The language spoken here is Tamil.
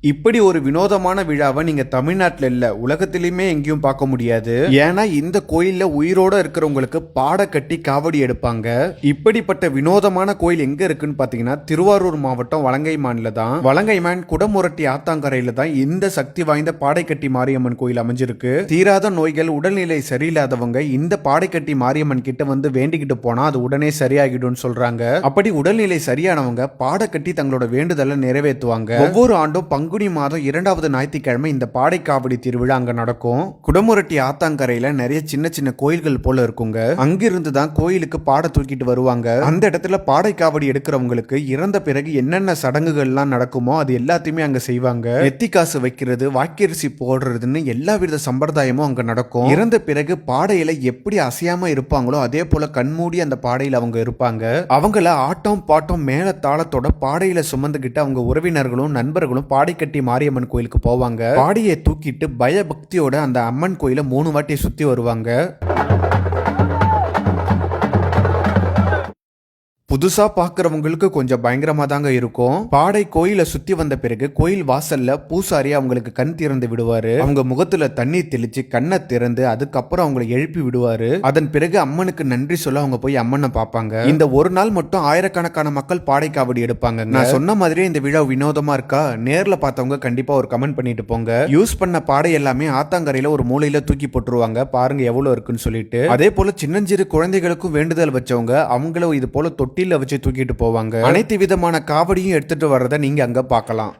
இப்படி ஒரு வினோதமான விழாவை நீங்க தமிழ்நாட்டில் இல்ல உலகத்திலுமே எங்கேயும் பார்க்க முடியாது. ஏன்னா இந்த கோயில்ல உயிரோட இருக்கிறவங்களுக்கு பாட கட்டி காவடி எடுப்பாங்க. இப்படிப்பட்ட வினோதமான கோயில் எங்க இருக்குன்னு பாத்தீங்கன்னா திருவாரூர் மாவட்டம் வலங்கைமான்ல தான். வலங்கைமான் குடமுரட்டி ஆத்தாங்கரையில தான் இந்த சக்தி வாய்ந்த பாடைக்கட்டி மாரியம்மன் கோயில் அமைஞ்சிருக்கு. தீராத நோய்கள் உடல்நிலை சரியில்லாதவங்க இந்த பாடைக்கட்டி மாரியம்மன் கிட்ட வந்து வேண்டிக்கிட்டு போனா அது உடனே சரியாகிடும் சொல்றாங்க. அப்படி உடல்நிலை சரியானவங்க பாடக்கட்டி தங்களோட வேண்டுதலை நிறைவேற்றுவாங்க. ஒவ்வொரு ஆண்டும் பங்குனி மாதம் 2வது ஞாயிற்றுக்கிழமை இந்த பாடைக்காவடி திருவிழா அங்க நடக்கும். குடமுரட்டி ஆத்தாங்கரையில நிறைய சின்ன சின்ன கோயில்கள் போல இருக்குங்க. அங்கிருந்து தான் கோயிலுக்கு பாட தூக்கிட்டு வருவாங்க. அந்த இடத்துல பாடைக்காவடி எடுக்கிறவங்களுக்கு இறந்த பிறகு என்னென்ன சடங்குகள்லாம் நடக்குமோ அது எல்லாத்தையுமே அங்க செய்வாங்க. நெத்தி காசு வைக்கிறது, வாக்கரிசி போடுறதுன்னு எல்லா வித சம்பிரதாயமும் அங்க நடக்கும். இறந்த பிறகு பாடையில எப்படி அசையாம இருப்பாங்களோ அதே போல கண்மூடி அந்த பாடையில அவங்க இருப்பாங்க. அவங்கள ஆட்டம் பாட்டம் மேல தாளத்தோட பாடையில சுமந்துகிட்டு அவங்க உறவினர்களும் நண்பர்களும் பாடைக்கட்டி மாரியம்மன் கோயிலுக்கு போவாங்க. பாடியை தூக்கிட்டு பயபக்தியோட அந்த அம்மன் கோயில 3 வாட்டி சுத்தி வருவாங்க. புதுசா பாக்குறவங்களுக்கு கொஞ்சம் பயங்கரமா தாங்க இருக்கும். பாடை கோயில சுத்தி வந்த பிறகு கோயில் வாசல்ல பூசாரி அவங்களுக்கு கண் திறந்து விடுவாரு. அவங்க முகத்துல தண்ணி தெளிச்சு கண்ணை திறந்து அதுக்கப்புறம் அவங்களை எழுப்பி விடுவாரு. அதன் பிறகு அம்மனுக்கு நன்றி சொல்ல அவங்க போய் அம்மனை பார்ப்பாங்க. இந்த ஒரு நாள் மட்டும் ஆயிரக்கணக்கான மக்கள் பாடை காவடி எடுப்பாங்க. நான் சொன்ன மாதிரியே இந்த விழா வினோதமா இருக்கா? நேர்ல பார்த்தவங்க கண்டிப்பா ஒரு கமெண்ட் பண்ணிட்டு போங்க. யூஸ் பண்ண பாடை எல்லாமே ஆத்தாங்கரையில ஒரு மூலையில தூக்கி போட்டுருவாங்க. பாருங்க எவ்வளவு இருக்குன்னு சொல்லிட்டு. அதே போல சின்னஞ்சிறு குழந்தைகளுக்கும் வேண்டுதல் வச்சவங்க அவங்களும் இது போல தொட்டில வச்சு தூக்கிட்டு போவாங்க. அனைத்து விதமான காவடியும் எடுத்துட்டு வர்றதை நீங்க அங்க பார்க்கலாம்.